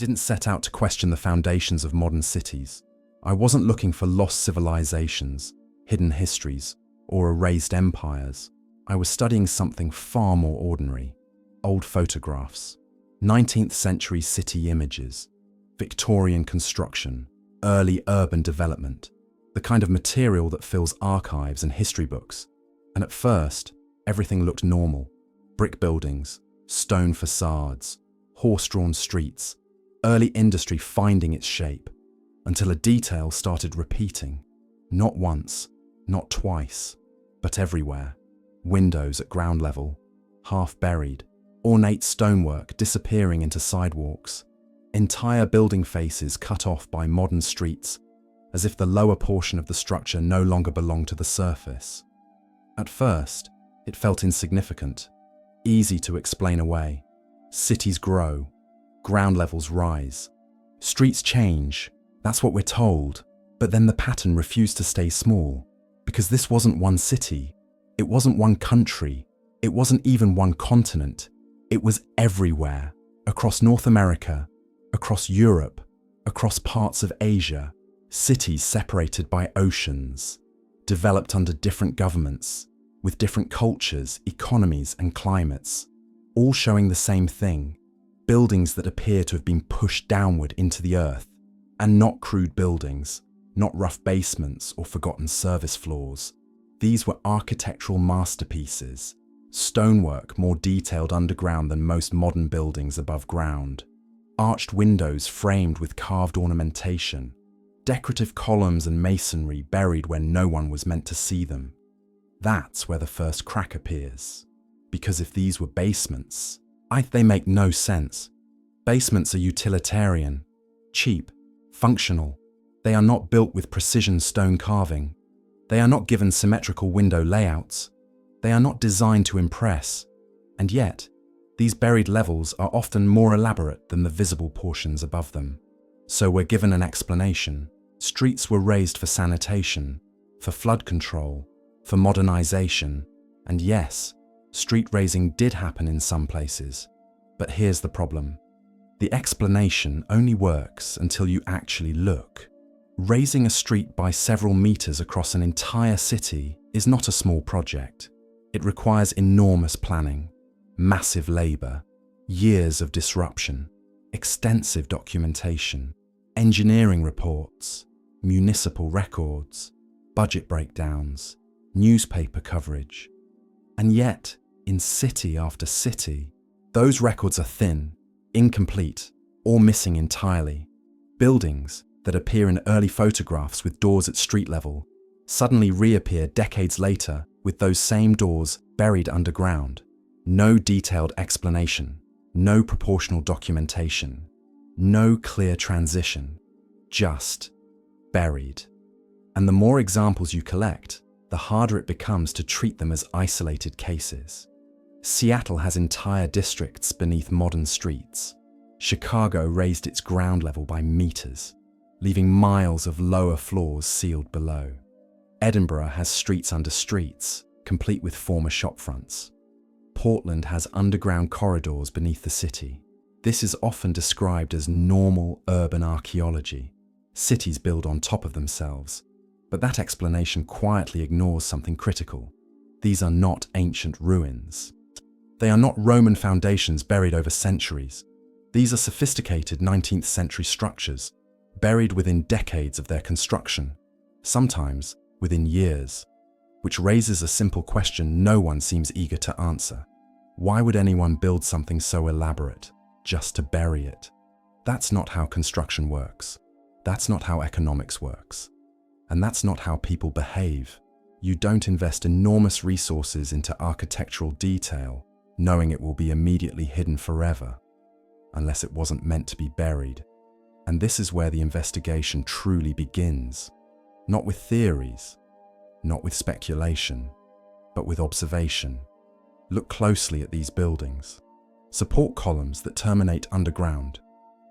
didn't set out to question the foundations of modern cities. I wasn't looking for lost civilizations, hidden histories, or erased empires. I was studying something far more ordinary: old photographs, 19th century city images, Victorian construction, early urban development, the kind of material that fills archives and history books. And at first, everything looked normal: brick buildings, stone facades, horse-drawn streets, early industry finding its shape, until a detail started repeating. Not once, not twice, but everywhere. Windows at ground level, half buried, ornate stonework disappearing into sidewalks, entire building faces cut off by modern streets, as if the lower portion of the structure no longer belonged to the surface. At first, it felt insignificant, easy to explain away. Cities grow, ground levels rise, streets change, that's what we're told. But then the pattern refused to stay small, because this wasn't one city, it wasn't one country, it wasn't even one continent. It was everywhere, across North America, across Europe, across parts of Asia, cities separated by oceans, developed under different governments, with different cultures, economies, and climates, all showing the same thing: buildings that appear to have been pushed downward into the earth, and not crude buildings, not rough basements or forgotten service floors. These were architectural masterpieces, stonework more detailed underground than most modern buildings above ground, arched windows framed with carved ornamentation, decorative columns and masonry buried where no one was meant to see them. That's where the first crack appears. Because if these were basements, they make no sense. Basements are utilitarian, cheap, functional. They are not built with precision stone carving. They are not given symmetrical window layouts. They are not designed to impress. And yet, these buried levels are often more elaborate than the visible portions above them. So we're given an explanation. Streets were raised for sanitation, for flood control, for modernization. And yes, street raising did happen in some places. But here's the problem. The explanation only works until you actually look. Raising a street by several meters across an entire city is not a small project. It requires enormous planning, massive labor, years of disruption, extensive documentation, engineering reports, municipal records, budget breakdowns, newspaper coverage. And yet, in city after city, those records are thin, incomplete, or missing entirely. Buildings that appear in early photographs with doors at street level suddenly reappear decades later with those same doors buried underground. No detailed explanation, no proportional documentation, no clear transition, just buried. And the more examples you collect, the harder it becomes to treat them as isolated cases. Seattle has entire districts beneath modern streets. Chicago raised its ground level by meters, leaving miles of lower floors sealed below. Edinburgh has streets under streets, complete with former shopfronts. Portland has underground corridors beneath the city. This is often described as normal urban archaeology. Cities build on top of themselves. But that explanation quietly ignores something critical. These are not ancient ruins. They are not Roman foundations buried over centuries. These are sophisticated 19th century structures, buried within decades of their construction, sometimes within years, which raises a simple question no one seems eager to answer. Why would anyone build something so elaborate just to bury it? That's not how construction works. That's not how economics works. And that's not how people behave. You don't invest enormous resources into architectural detail, knowing it will be immediately hidden forever, unless it wasn't meant to be buried. And this is where the investigation truly begins. Not with theories, not with speculation, but with observation. Look closely at these buildings. Support columns that terminate underground,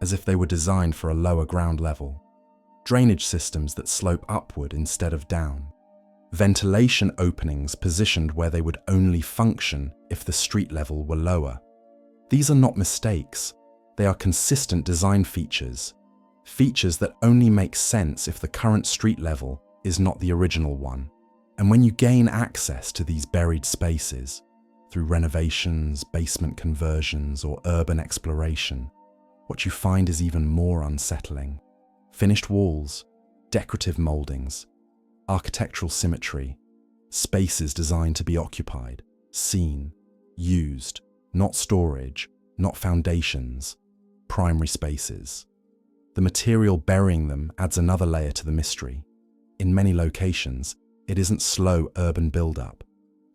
as if they were designed for a lower ground level. Drainage systems that slope upward instead of down. Ventilation openings positioned where they would only function if the street level were lower. These are not mistakes. They are consistent design features, features that only make sense if the current street level is not the original one. And when you gain access to these buried spaces, through renovations, basement conversions, or urban exploration, what you find is even more unsettling. Finished walls, decorative moldings, architectural symmetry, spaces designed to be occupied, seen, used, not storage, not foundations, primary spaces. The material burying them adds another layer to the mystery. In many locations, it isn't slow urban build-up.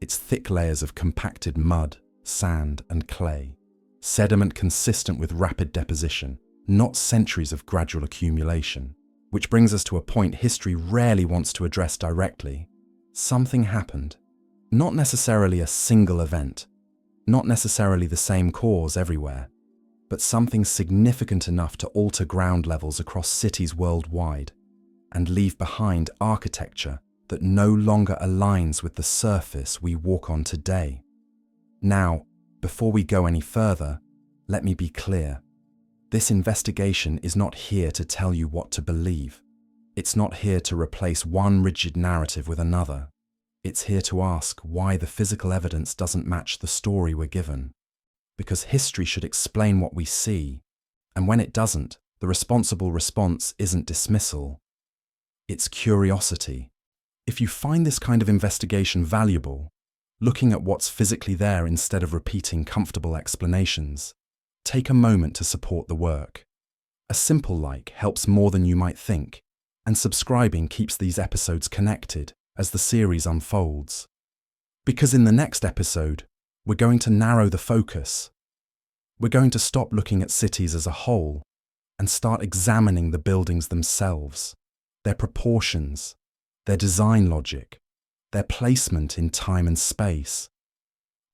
It's thick layers of compacted mud, sand, and clay. Sediment consistent with rapid deposition, not centuries of gradual accumulation. Which brings us to a point history rarely wants to address directly. Something happened. Not necessarily a single event, not necessarily the same cause everywhere, but something significant enough to alter ground levels across cities worldwide and leave behind architecture that no longer aligns with the surface we walk on today. Now, before we go any further, let me be clear. This investigation is not here to tell you what to believe. It's not here to replace one rigid narrative with another. It's here to ask why the physical evidence doesn't match the story we're given. Because history should explain what we see, and when it doesn't, the responsible response isn't dismissal. It's curiosity. If you find this kind of investigation valuable, looking at what's physically there instead of repeating comfortable explanations, take a moment to support the work. A simple like helps more than you might think, and subscribing keeps these episodes connected as the series unfolds. Because in the next episode, we're going to narrow the focus. We're going to stop looking at cities as a whole and start examining the buildings themselves, their proportions, their design logic, their placement in time and space.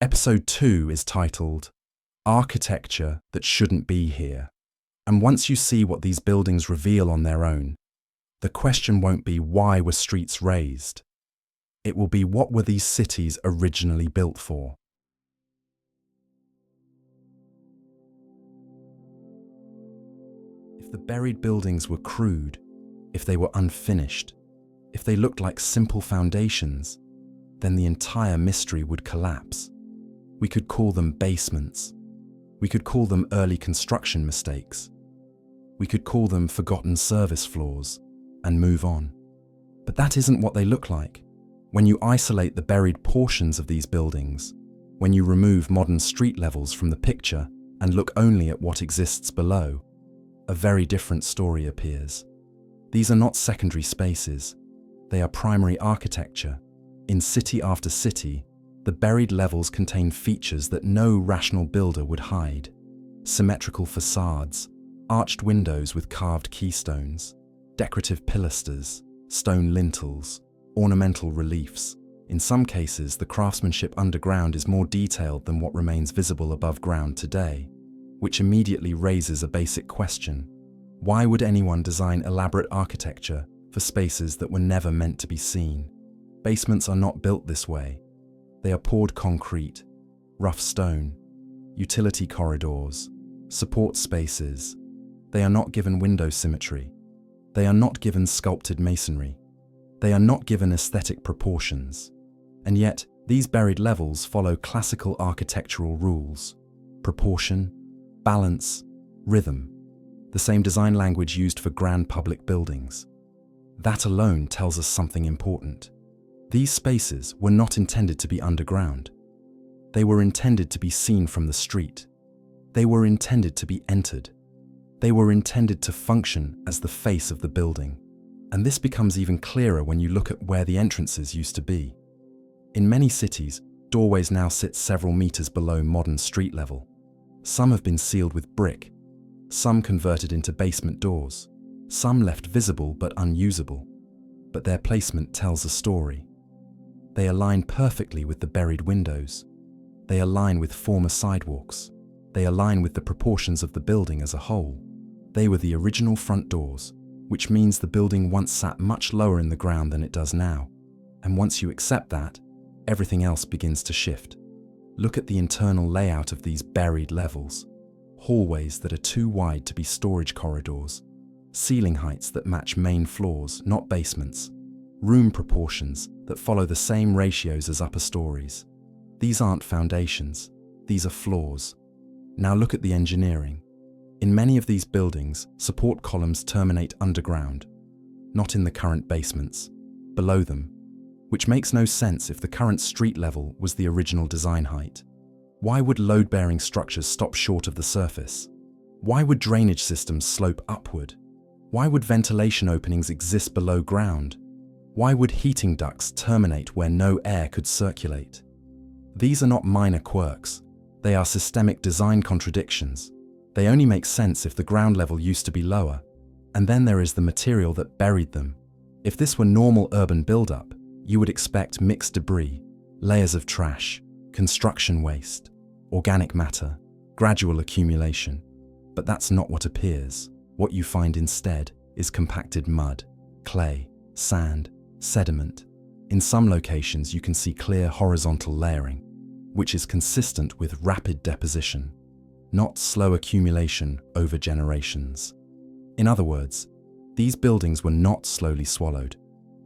Episode 2 is titled Architecture That Shouldn't Be Here. And once you see what these buildings reveal on their own, the question won't be why were streets raised? It will be what were these cities originally built for? If the buried buildings were crude, if they were unfinished, if they looked like simple foundations, then the entire mystery would collapse. We could call them basements. We could call them early construction mistakes. We could call them forgotten service floors and move on. But that isn't what they look like. When you isolate the buried portions of these buildings, when you remove modern street levels from the picture and look only at what exists below, a very different story appears. These are not secondary spaces. They are primary architecture. In city after city, the buried levels contain features that no rational builder would hide. Symmetrical facades, arched windows with carved keystones, decorative pilasters, stone lintels, ornamental reliefs. In some cases, the craftsmanship underground is more detailed than what remains visible above ground today, which immediately raises a basic question. Why would anyone design elaborate architecture for spaces that were never meant to be seen? Basements are not built this way. They are poured concrete, rough stone, utility corridors, support spaces. They are not given window symmetry. They are not given sculpted masonry. They are not given aesthetic proportions. And yet, these buried levels follow classical architectural rules: proportion, balance, rhythm, the same design language used for grand public buildings. That alone tells us something important. These spaces were not intended to be underground. They were intended to be seen from the street. They were intended to be entered. They were intended to function as the face of the building. And this becomes even clearer when you look at where the entrances used to be. In many cities, doorways now sit several meters below modern street level. Some have been sealed with brick, some converted into basement doors, some left visible but unusable. But their placement tells a story. They align perfectly with the buried windows. They align with former sidewalks. They align with the proportions of the building as a whole. They were the original front doors, which means the building once sat much lower in the ground than it does now. And once you accept that, everything else begins to shift. Look at the internal layout of these buried levels. hallways that are too wide to be storage corridors, ceiling heights that match main floors, not basements, room proportions that follow the same ratios as upper stories. These aren't foundations, these are floors. Now look at the engineering. In many of these buildings, support columns terminate underground, not in the current basements, below them, which makes no sense if the current street level was the original design height. Why would load-bearing structures stop short of the surface? Why would drainage systems slope upward? Why would ventilation openings exist below ground? Why would heating ducts terminate where no air could circulate? These are not minor quirks. They are systemic design contradictions. They only make sense if the ground level used to be lower. And then there is the material that buried them. If this were normal urban buildup, you would expect mixed debris, layers of trash, construction waste, organic matter, gradual accumulation. But that's not what appears. What you find instead is compacted mud, clay, sand, sediment. In some locations you can see clear horizontal layering, which is consistent with rapid deposition, not slow accumulation over generations. In other words, these buildings were not slowly swallowed,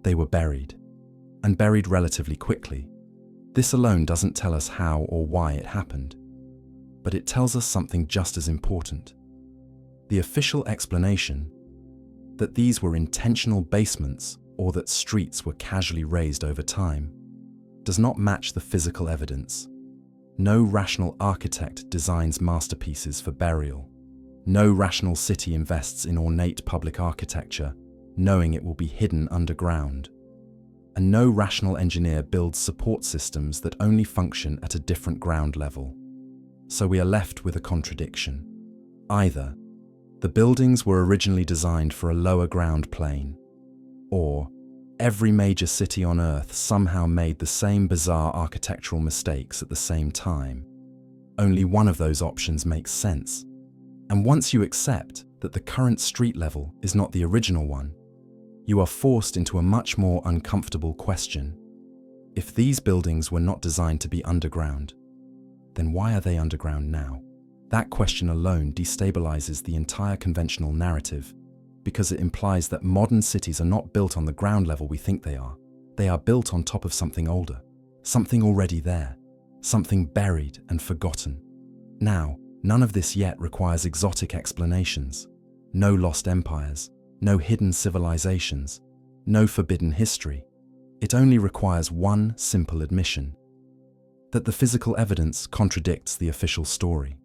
they were buried, and buried relatively quickly. This alone doesn't tell us how or why it happened, but it tells us something just as important. The official explanation, that these were intentional basements or that streets were casually raised over time, does not match the physical evidence. No rational architect designs masterpieces for burial. No rational city invests in ornate public architecture, knowing it will be hidden underground. And no rational engineer builds support systems that only function at a different ground level. So we are left with a contradiction. Either the buildings were originally designed for a lower ground plane, or every major city on Earth somehow made the same bizarre architectural mistakes at the same time. Only one of those options makes sense. And once you accept that the current street level is not the original one, you are forced into a much more uncomfortable question. If these buildings were not designed to be underground, then why are they underground now? That question alone destabilizes the entire conventional narrative, because it implies that modern cities are not built on the ground level we think they are. They are built on top of something older, something already there, something buried and forgotten. Now, none of this yet requires exotic explanations. No lost empires, no hidden civilizations, no forbidden history. It only requires one simple admission: that the physical evidence contradicts the official story.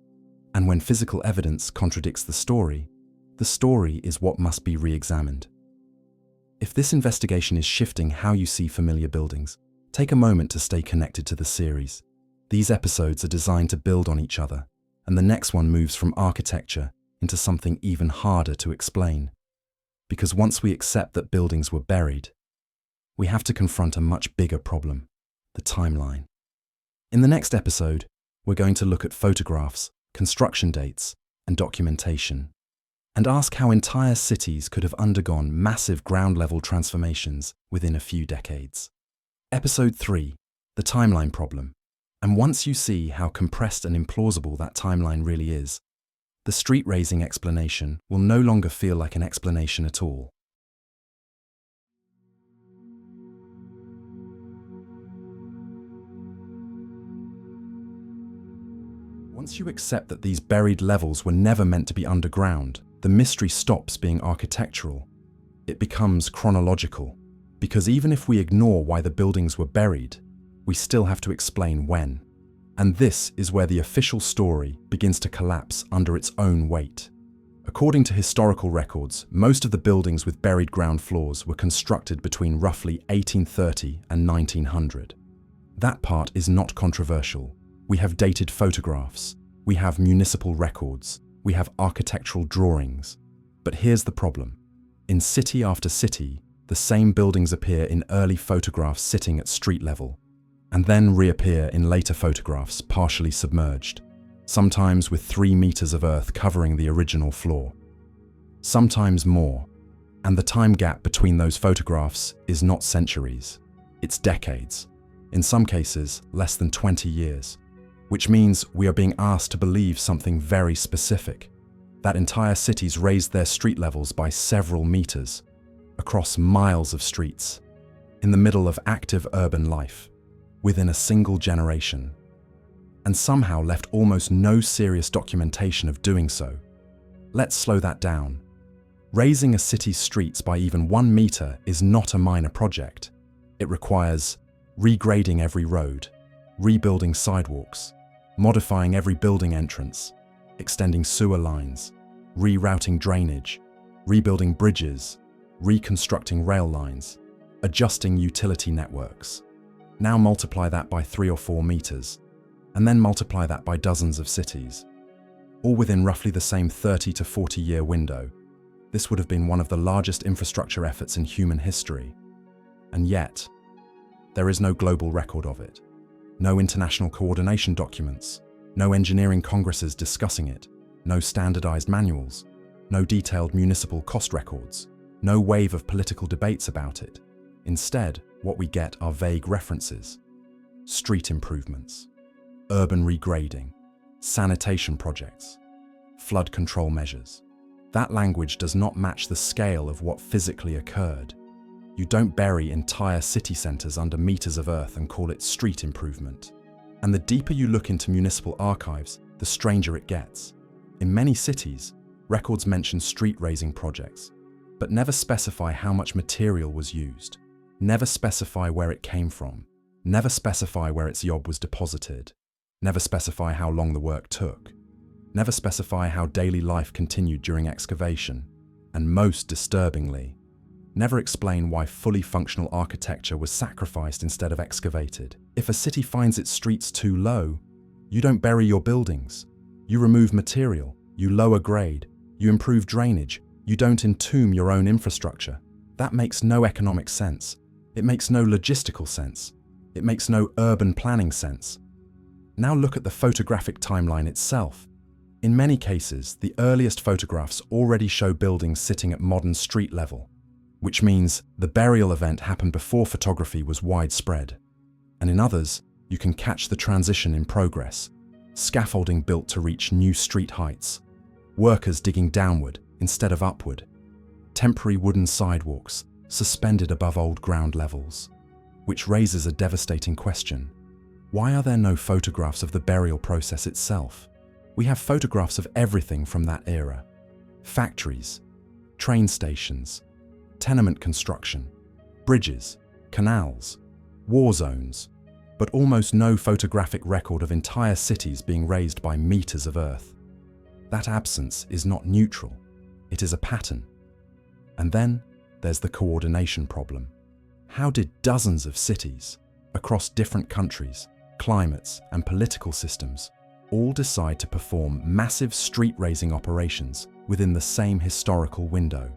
And when physical evidence contradicts the story is what must be re-examined. If this investigation is shifting how you see familiar buildings, take a moment to stay connected to the series. These episodes are designed to build on each other, and the next one moves from architecture into something even harder to explain. Because once we accept that buildings were buried, we have to confront a much bigger problem: the timeline. In the next episode, we're going to look at photographs, construction dates, and documentation, and ask how entire cities could have undergone massive ground-level transformations within a few decades. Episode 3, the timeline problem. And once you see how compressed and implausible that timeline really is, the street-raising explanation will no longer feel like an explanation at all. Once you accept that these buried levels were never meant to be underground, the mystery stops being architectural. It becomes chronological, because even if we ignore why the buildings were buried, we still have to explain when. And this is where the official story begins to collapse under its own weight. According to historical records, most of the buildings with buried ground floors were constructed between roughly 1830 and 1900. That part is not controversial. We have dated photographs, we have municipal records, we have architectural drawings. But here's the problem. In city after city, the same buildings appear in early photographs sitting at street level, and then reappear in later photographs partially submerged, sometimes with 3 meters of earth covering the original floor. Sometimes more, and the time gap between those photographs is not centuries, it's decades. In some cases, less than 20 years. which means we are being asked to believe something very specific, that entire cities raised their street levels by several meters, across miles of streets, in the middle of active urban life, within a single generation, and somehow left almost no serious documentation of doing so. Let's slow that down. Raising a city's streets by even 1 meter is not a minor project. It requires regrading every road, rebuilding sidewalks, modifying every building entrance, extending sewer lines, rerouting drainage, rebuilding bridges, reconstructing rail lines, adjusting utility networks. Now multiply that by 3 or 4 meters, and then multiply that by dozens of cities, all within roughly the same 30 to 40-year window. This would have been one of the largest infrastructure efforts in human history. And yet, there is no global record of it. No international coordination documents, no engineering congresses discussing it, no standardized manuals, no detailed municipal cost records, no wave of political debates about it. Instead, what we get are vague references: street improvements, urban regrading, sanitation projects, flood control measures. That language does not match the scale of what physically occurred. You don't bury entire city centers under meters of earth and call it street improvement. And the deeper you look into municipal archives, the stranger it gets. In many cities, records mention street raising projects, but never specify how much material was used, never specify where it came from, never specify where its yob was deposited, never specify how long the work took, never specify how daily life continued during excavation, and most disturbingly, never explain why fully functional architecture was sacrificed instead of excavated. If a city finds its streets too low, you don't bury your buildings. You remove material, you lower grade, you improve drainage, you don't entomb your own infrastructure. That makes no economic sense. It makes no logistical sense. It makes no urban planning sense. Now look at the photographic timeline itself. In many cases, the earliest photographs already show buildings sitting at modern street level, which means the burial event happened before photography was widespread. And in others, you can catch the transition in progress: scaffolding built to reach new street heights, workers digging downward instead of upward, temporary wooden sidewalks suspended above old ground levels. Which raises a devastating question: why are there no photographs of the burial process itself? We have photographs of everything from that era: factories, train stations, tenement construction, bridges, canals, war zones, but almost no photographic record of entire cities being raised by meters of earth. That absence is not neutral, it is a pattern. And then there's the coordination problem. How did dozens of cities, across different countries, climates, and political systems, all decide to perform massive street-raising operations within the same historical window?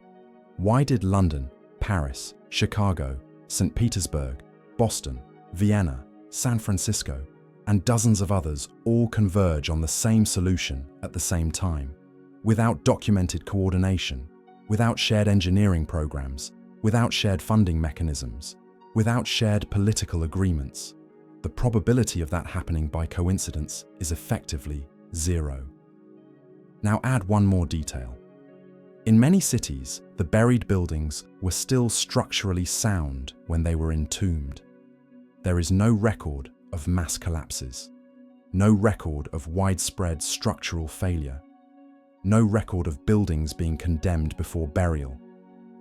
Why did London, Paris, Chicago, St. Petersburg, Boston, Vienna, San Francisco, and dozens of others all converge on the same solution at the same time, without documented coordination, without shared engineering programs, without shared funding mechanisms, without shared political agreements? The probability of that happening by coincidence is effectively zero. Now add one more detail. In many cities, the buried buildings were still structurally sound when they were entombed. There is no record of mass collapses, no record of widespread structural failure, no record of buildings being condemned before burial,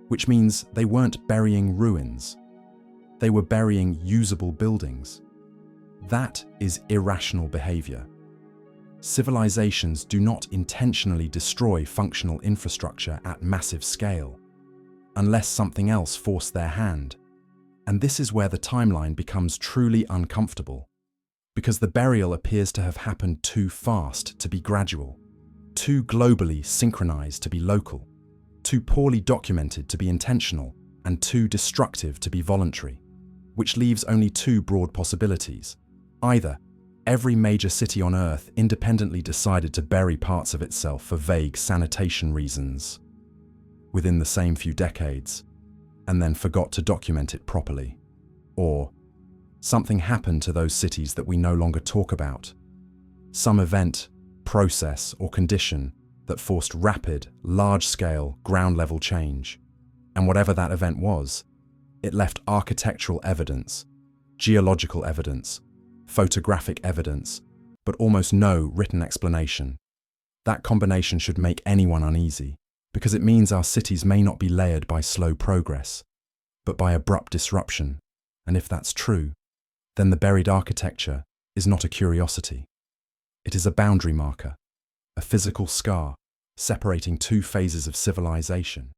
which means they weren't burying ruins. They were burying usable buildings. That is irrational behavior. Civilizations do not intentionally destroy functional infrastructure at massive scale, unless something else forced their hand. And this is where the timeline becomes truly uncomfortable, because the burial appears to have happened too fast to be gradual, too globally synchronized to be local, too poorly documented to be intentional, and too destructive to be voluntary, which leaves only two broad possibilities. Either every major city on Earth independently decided to bury parts of itself for vague sanitation reasons within the same few decades, and then forgot to document it properly. Or something happened to those cities that we no longer talk about, some event, process, or condition that forced rapid, large-scale, ground-level change. And whatever that event was, it left architectural evidence, geological evidence, photographic evidence, but almost no written explanation. That combination should make anyone uneasy, because it means our cities may not be layered by slow progress, but by abrupt disruption. And if that's true, then the buried architecture is not a curiosity. It is a boundary marker, a physical scar separating two phases of civilization.